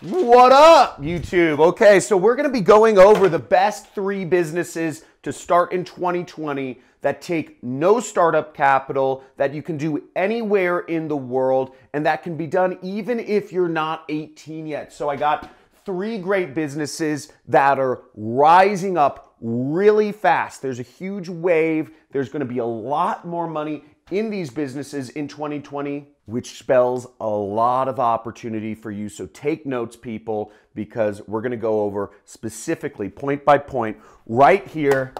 What up, YouTube? Okay, so we're going to be going over the best 3 businesses to start in 2020 that take no startup capital, that you can do anywhere in the world, and that can be done even if you're not 18 yet. So I got 3 great businesses that are rising up really fast. There's a huge wave. There's going to be a lot more money in these businesses in 2020, which spells a lot of opportunity for you. So take notes, people, because we're going to go over specifically, point by point, right here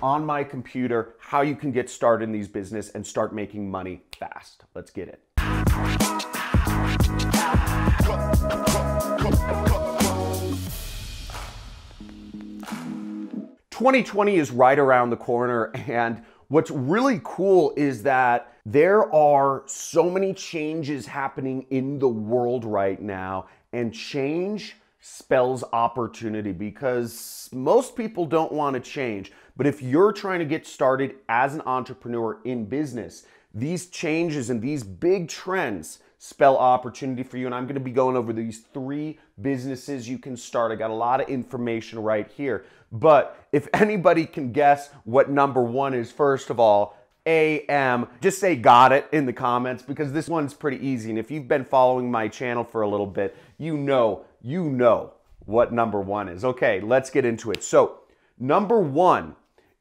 on my computer, how you can get started in these businesses and start making money fast. Let's get it. 2020 is right around the corner, and what's really cool is that there are so many changes happening in the world right now, and change spells opportunity because most people don't want to change. But if you're trying to get started as an entrepreneur in business, these changes and these big trends spell opportunity for you. And I'm going to be going over these 3 businesses you can start. I got a lot of information right here. But if anybody can guess what number 1 is, first of all, AM, just say got it in the comments, because this one's pretty easy. And if you've been following my channel for a little bit, you know what number 1 is. Okay, let's get into it. So number 1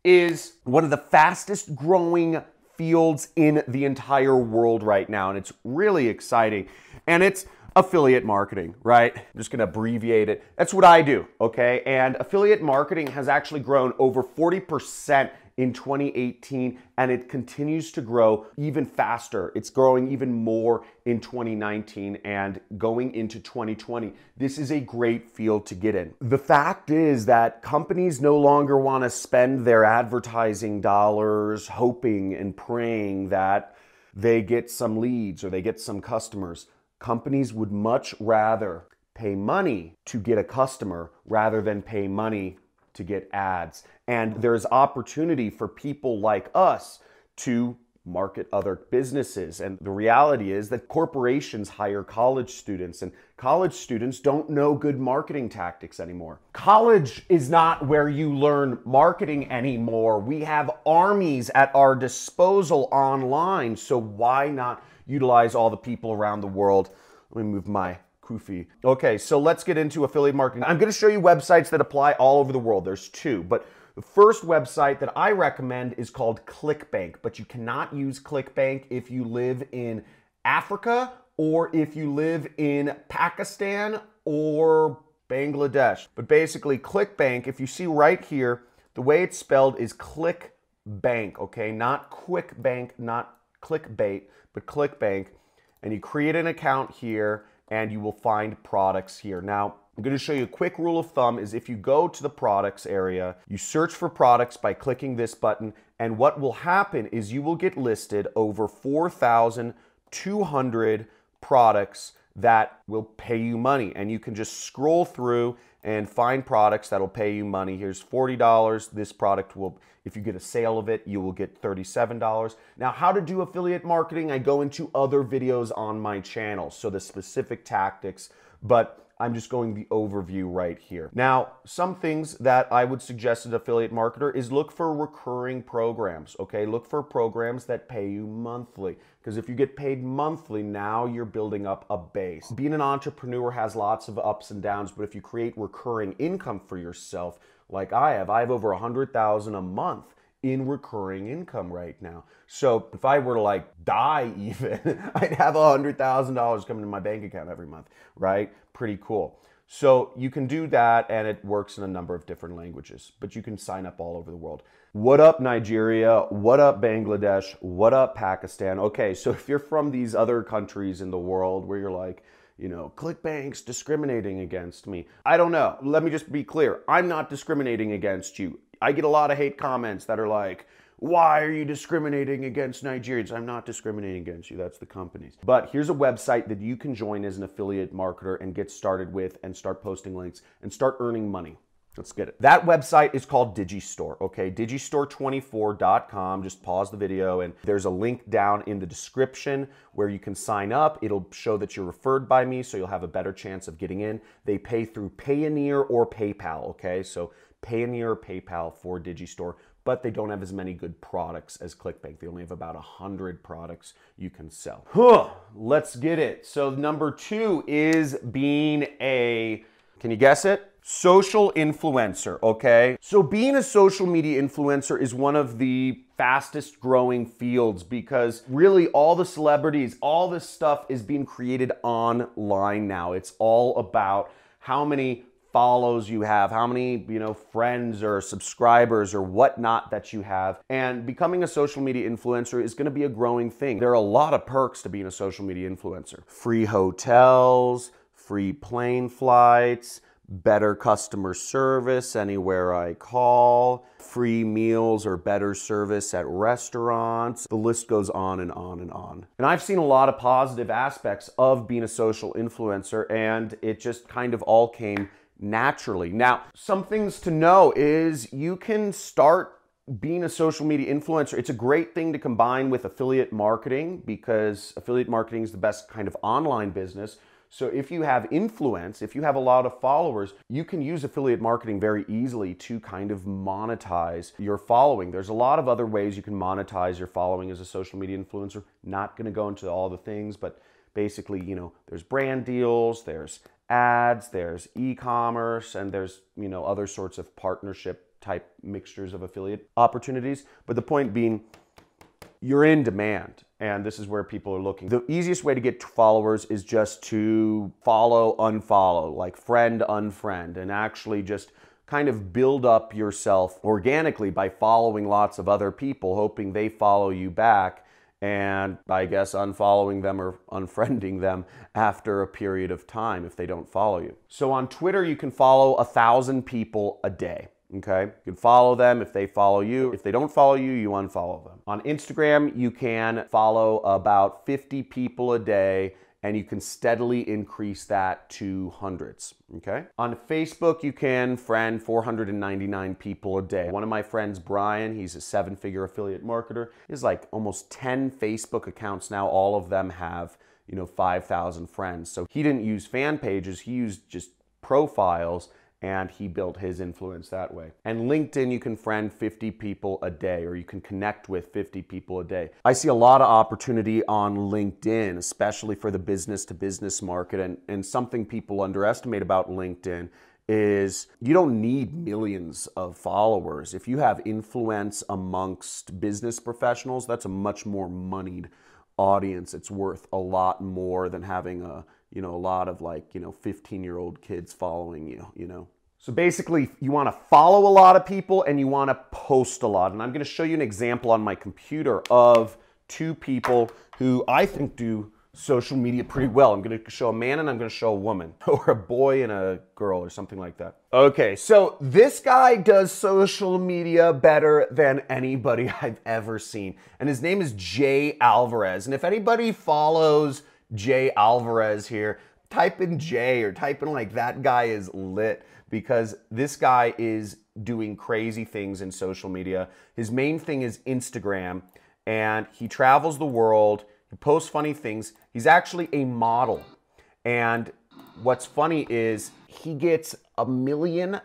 is one of the fastest growing fields in the entire world right now, and it's really exciting. And it's affiliate marketing, right? I'm just gonna abbreviate it. That's what I do, okay? And affiliate marketing has actually grown over 40% in 2018, and it continues to grow even faster. It's growing even more in 2019 and going into 2020. This is a great field to get in. The fact is that companies no longer want to spend their advertising dollars hoping and praying that they get some leads or they get some customers. Companies would much rather pay money to get a customer rather than pay money to get ads. And there's opportunity for people like us to market other businesses. And the reality is that corporations hire college students, and college students don't know good marketing tactics anymore. College is not where you learn marketing anymore. We have armies at our disposal online. So why not utilize all the people around the world? Let me move my kufi. Okay, so let's get into affiliate marketing. I'm going to show you websites that apply all over the world. There's 2, but the first website that I recommend is called ClickBank, but you cannot use ClickBank if you live in Africa or if you live in Pakistan or Bangladesh. But basically, ClickBank, if you see right here, the way it's spelled is ClickBank, okay? Not QuickBank, not clickbait, but ClickBank. And you create an account here, and you will find products here. Now, I'm going to show you a quick rule of thumb is if you go to the products area, you search for products by clicking this button, and what will happen is you will get listed over 4,200 products that will pay you money. And you can just scroll through and find products that'll pay you money. Here's $40. This product will, if you get a sale of it, you will get $37. Now, how to do affiliate marketing, I go into other videos on my channel, so the specific tactics, but I'm just going the overview right here. Now, some things that I would suggest as an affiliate marketer is look for recurring programs, okay? Look for programs that pay you monthly, because if you get paid monthly, now you're building up a base. Being an entrepreneur has lots of ups and downs, but if you create recurring income for yourself, like I have over $100,000 a month in recurring income right now. So if I were to like die even, I'd have $100,000 coming in my bank account every month, right? Pretty cool. So you can do that, and it works in a number of different languages, but you can sign up all over the world. What up, Nigeria? What up, Bangladesh? What up, Pakistan? Okay, so if you're from these other countries in the world where you're like, you know, ClickBank's discriminating against me. I don't know. Let me just be clear. I'm not discriminating against you. I get a lot of hate comments that are like, why are you discriminating against Nigerians? I'm not discriminating against you. That's the companies. But here's a website that you can join as an affiliate marketer and get started with and start posting links and start earning money. Let's get it. That website is called Digistore, okay? Digistore24.com. Just pause the video and there's a link down in the description where you can sign up. It'll show that you're referred by me, so you'll have a better chance of getting in. They pay through Payoneer or PayPal, okay? So Payoneer or PayPal for Digistore, but they don't have as many good products as ClickBank. They only have about 100 products you can sell. Let's get it. So number 2 is being a, can you guess it? Social influencer, okay? So being a social media influencer is one of the fastest growing fields because really all the celebrities, all this stuff is being created online now. It's all about how many follows you have, how many, friends or subscribers or whatnot that you have. And becoming a social media influencer is gonna be a growing thing. There are a lot of perks to being a social media influencer. Free hotels, free plane flights, better customer service anywhere I call, free meals or better service at restaurants. The list goes on and on and on. And I've seen a lot of positive aspects of being a social influencer, and it just kind of all came naturally. Now, some things to know is you can start being a social media influencer. It's a great thing to combine with affiliate marketing because affiliate marketing is the best kind of online business. So if you have influence, if you have a lot of followers, you can use affiliate marketing very easily to kind of monetize your following. There's a lot of other ways you can monetize your following as a social media influencer. Not going to go into all the things, but basically, there's brand deals, there's ads, there's e-commerce, and there's, other sorts of partnership type mixtures of affiliate opportunities. But the point being, you're in demand, and this is where people are looking. The easiest way to get followers is just to follow, unfollow, like friend, unfriend, and actually just kind of build up yourself organically by following lots of other people, hoping they follow you back, and I guess unfollowing them or unfriending them after a period of time if they don't follow you. So on Twitter, you can follow 1,000 people a day. Okay, you can follow them if they follow you. If they don't follow you, you unfollow them. On Instagram, you can follow about 50 people a day, and you can steadily increase that to hundreds, okay? On Facebook, you can friend 499 people a day. One of my friends, Brian, he's a 7-figure affiliate marketer, is like almost 10 Facebook accounts now. All of them have, 5,000 friends. So he didn't use fan pages, he used just profiles, and he built his influence that way. And LinkedIn, you can friend 50 people a day, or you can connect with 50 people a day. I see a lot of opportunity on LinkedIn, especially for the business-to-business market. And something people underestimate about LinkedIn is you don't need millions of followers. If you have influence amongst business professionals, that's a much more moneyed audience. It's worth a lot more than having a lot of 15-year-old kids following you. So basically, you want to follow a lot of people and you want to post a lot. And I'm going to show you an example on my computer of 2 people who I think do social media pretty well. I'm going to show a man and I'm going to show a woman, or a boy and a girl, or something like that. Okay, so this guy does social media better than anybody I've ever seen. And his name is Jay Alvarez. And if anybody follows Jay Alvarez here, type in Jay or type in that guy is lit, because this guy is doing crazy things in social media. His main thing is Instagram, and he travels the world. He posts funny things. He's actually a model. And what's funny is he gets $1 million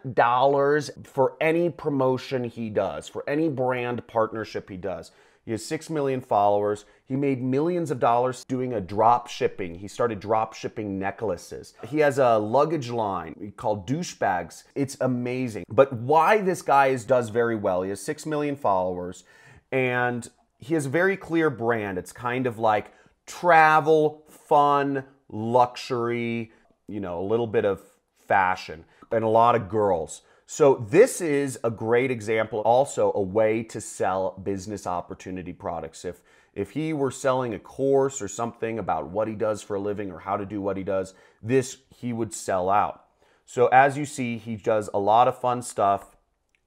for any promotion he does, for any brand partnership he does. He has 6 million followers. He made millions of dollars doing a drop shipping. He started drop shipping necklaces. He has a luggage line called Douchebags. It's amazing. But why this guy does very well, he has 6 million followers, and he has a very clear brand. It's kind of like travel, fun, luxury, a little bit of fashion, and a lot of girls. So this is a great example, also a way to sell business opportunity products. If he were selling a course or something about what he does for a living or how to do what he does, this he would sell out. So as you see, he does a lot of fun stuff,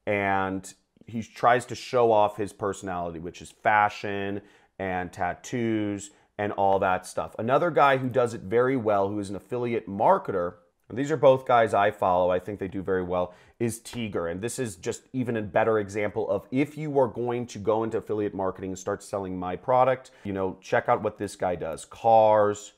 and he tries to show off his personality, which is fashion and tattoos and all that stuff. Another guy who does it very well, who is an affiliate marketer, and these are both guys I follow, I think they do very well, is Tiger. And this is just even a better example of if you are going to go into affiliate marketing and start selling my product, you know, check out what this guy does. Cars,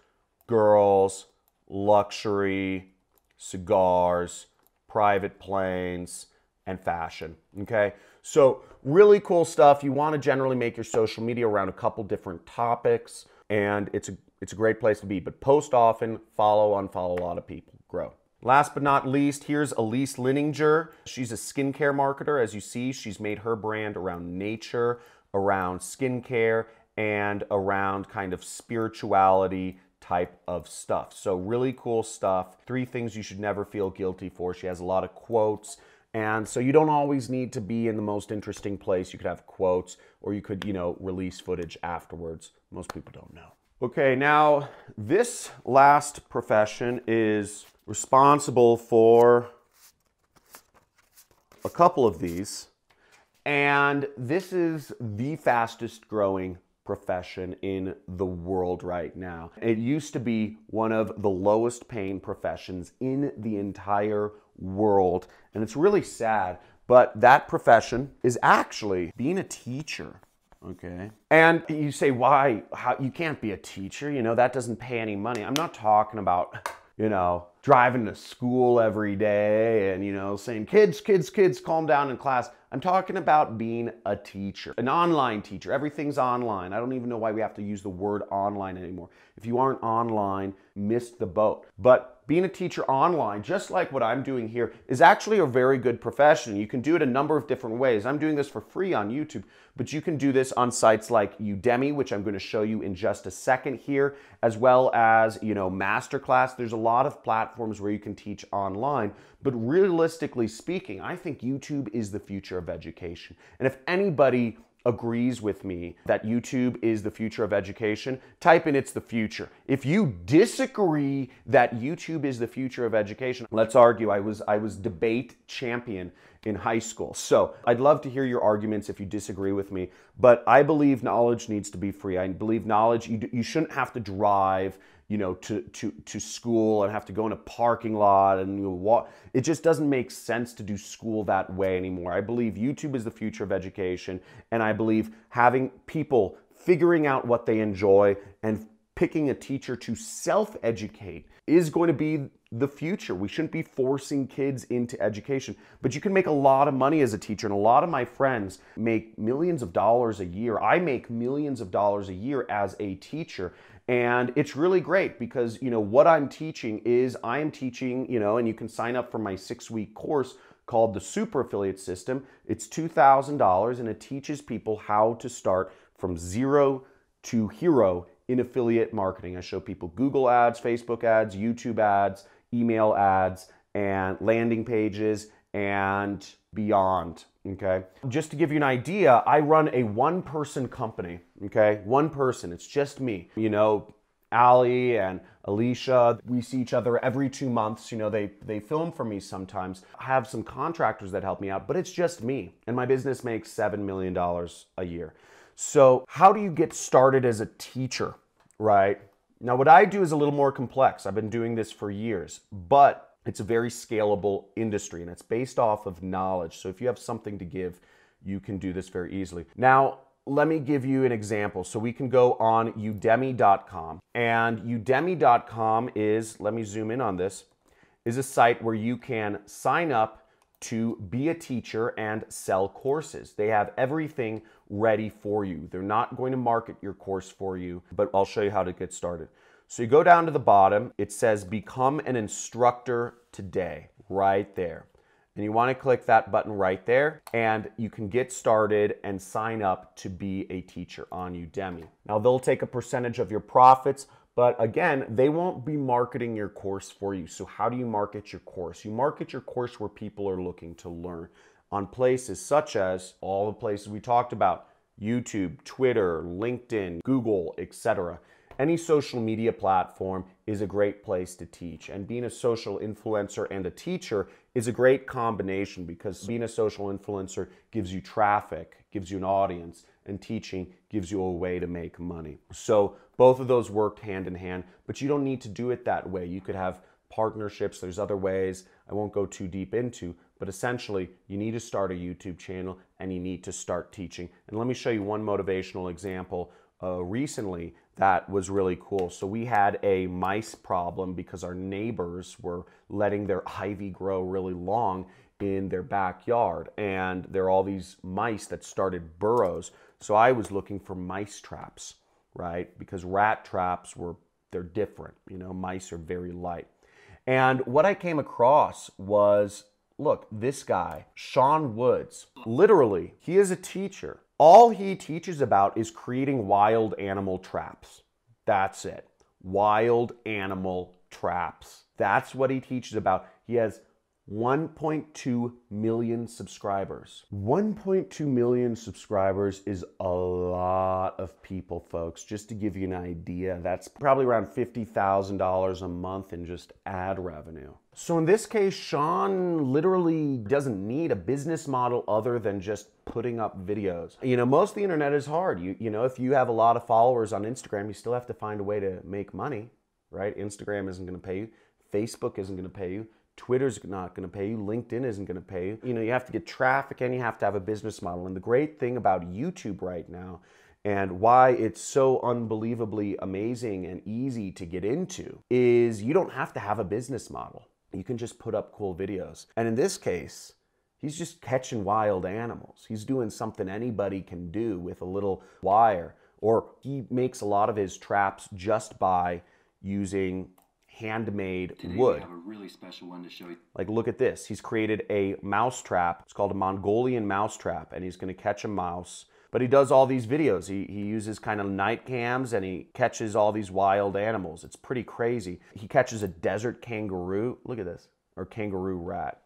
girls, luxury, cigars, private planes, and fashion, okay? So really cool stuff. You want to generally make your social media around a couple different topics, and it's a great place to be. But post often, follow, unfollow a lot of people, grow. Last but not least, here's Elise Lininger. She's a skincare marketer. As you see, she's made her brand around nature, around skincare, and around kind of spirituality type of stuff. So really cool stuff. 3 things you should never feel guilty for. She has a lot of quotes. And so you don't always need to be in the most interesting place. You could have quotes, or you could, you know, release footage afterwards. Most people don't know. Okay, now this last profession is responsible for a couple of these. And this is the fastest growing profession in the world right now. It used to be one of the lowest paying professions in the entire world. And it's really sad, but that profession is actually being a teacher. Okay. And you say, why? How, you can't be a teacher, you know, that doesn't pay any money. I'm not talking about, you know, driving to school every day and, you know, saying, kids, calm down in class. I'm talking about being a teacher, an online teacher. Everything's online. I don't even know why we have to use the word online anymore. If you aren't online, missed the boat. But being a teacher online, just like what I'm doing here, is actually a very good profession. You can do it a number of different ways. I'm doing this for free on YouTube, but you can do this on sites like Udemy, which I'm going to show you in just a second here, as well as, you know, Masterclass. There's a lot of platforms where you can teach online, but realistically speaking, I think YouTube is the future of education. And if anybody agrees with me that YouTube is the future of education, type in "it's the future." If you disagree that YouTube is the future of education, let's argue. I was debate champion in high school. So I'd love to hear your arguments if you disagree with me, but I believe knowledge needs to be free. I believe knowledge, you shouldn't have to drive, you know, to school and have to go in a parking lot and you walk. It just doesn't make sense to do school that way anymore. I believe YouTube is the future of education, and I believe having people figuring out what they enjoy and picking a teacher to self-educate is going to be the future. We shouldn't be forcing kids into education, but you can make a lot of money as a teacher, and a lot of my friends make millions of dollars a year. I make millions of dollars a year as a teacher. And it's really great because, you know, what I'm teaching is I am teaching, you know, and you can sign up for my 6-week course called the Super Affiliate System. It's $2,000 and it teaches people how to start from zero to hero in affiliate marketing. I show people Google ads, Facebook ads, YouTube ads, email ads, and landing pages and beyond. Okay. Just to give you an idea, I run a 1-person company. Okay. 1 person. It's just me. You know, Ali and Alicia, we see each other every 2 months. You know, they film for me sometimes. I have some contractors that help me out, but it's just me. And my business makes $7 million a year. So how do you get started as a teacher, right? Now, what I do is a little more complex. I've been doing this for years, but it's a very scalable industry and it's based off of knowledge. So if you have something to give, you can do this very easily. Now, let me give you an example. So we can go on udemy.com, and udemy.com is, let me zoom in on this, is a site where you can sign up to be a teacher and sell courses. They have everything ready for you. They're not going to market your course for you, but I'll show you how to get started. So you go down to the bottom, it says become an instructor today, right there. And you want to click that button right there, and you can get started and sign up to be a teacher on Udemy. Now they'll take a percentage of your profits, but again, they won't be marketing your course for you. So how do you market your course? You market your course where people are looking to learn, on places such as all the places we talked about: YouTube, Twitter, LinkedIn, Google, etc. Any social media platform is a great place to teach. And being a social influencer and a teacher is a great combination, because being a social influencer gives you traffic, gives you an audience, and teaching gives you a way to make money. So both of those work hand in hand, but you don't need to do it that way. You could have partnerships, there's other ways I won't go too deep into, but essentially you need to start a YouTube channel and you need to start teaching. And let me show you one motivational example recently that was really cool. So we had a mice problem because our neighbors were letting their ivy grow really long in their backyard, and there are all these mice that started burrows. So I was looking for mice traps, right? Because rat traps they're different. You know, mice are very light. And what I came across was, look, this guy, Sean Woods, literally, he is a teacher. All he teaches about is creating wild animal traps. That's it. Wild animal traps. That's what he teaches about. He has 1.2 million subscribers. 1.2 million subscribers is a lot of people, folks. Just to give you an idea, that's probably around $50,000 a month in just ad revenue. So in this case, Sean literally doesn't need a business model other than just putting up videos. You know, most of the internet is hard. You know, if you have a lot of followers on Instagram, you still have to find a way to make money, right? Instagram isn't going to pay you. Facebook isn't going to pay you. Twitter's not going to pay you. LinkedIn isn't going to pay you. You know, you have to get traffic and you have to have a business model. And the great thing about YouTube right now, and why it's so unbelievably amazing and easy to get into, is you don't have to have a business model. You can just put up cool videos. And in this case, he's just catching wild animals. He's doing something anybody can do with a little wire. Or he makes a lot of his traps just by using handmade wood. We have a really special one to show you. Like, look at this. He's created a mouse trap. It's called a Mongolian mouse trap, and he's going to catch a mouse. But he does all these videos. He uses kind of night cams, and he catches all these wild animals. It's pretty crazy. He catches a desert kangaroo. Look at this. Or kangaroo rat.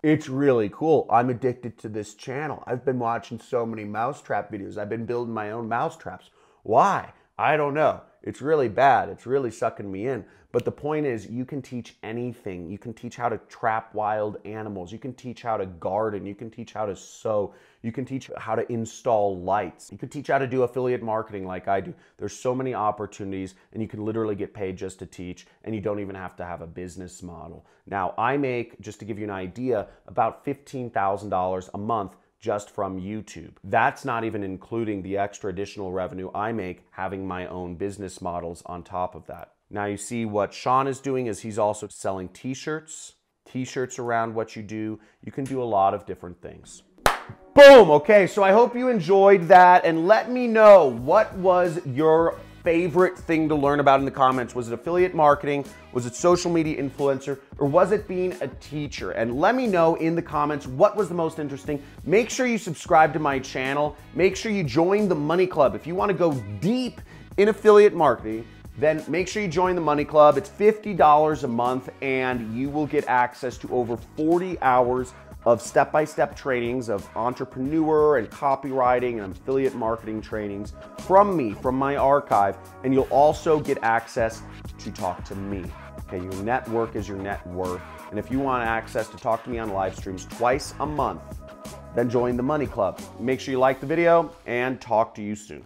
It's really cool. I'm addicted to this channel. I've been watching so many mousetrap videos. I've been building my own mousetraps. Why? I don't know. It's really bad. It's really sucking me in. But the point is, you can teach anything. You can teach how to trap wild animals. You can teach how to garden. You can teach how to sew. You can teach how to install lights. You can teach how to do affiliate marketing like I do. There's so many opportunities, and you can literally get paid just to teach, and you don't even have to have a business model. Now, I make, just to give you an idea, about $15,000 a month just from YouTube. That's not even including the extra additional revenue I make having my own business models on top of that. Now you see what Sean is doing is he's also selling t-shirts around what you do. You can do a lot of different things. Boom! Okay, so I hope you enjoyed that, and let me know, what was your favorite thing to learn about in the comments? Was it affiliate marketing? Was it social media influencer? Or was it being a teacher? And let me know in the comments what was the most interesting. Make sure you subscribe to my channel. Make sure you join the Money Club. If you want to go deep in affiliate marketing, then make sure you join the Money Club. It's $50 a month, and you will get access to over 40 hours of step-by-step trainings of entrepreneur and copywriting and affiliate marketing trainings from me, from my archive. And you'll also get access to talk to me. Okay, your network is your net worth. And if you want access to talk to me on live streams twice a month, then join the Money Club. Make sure you like the video, and talk to you soon.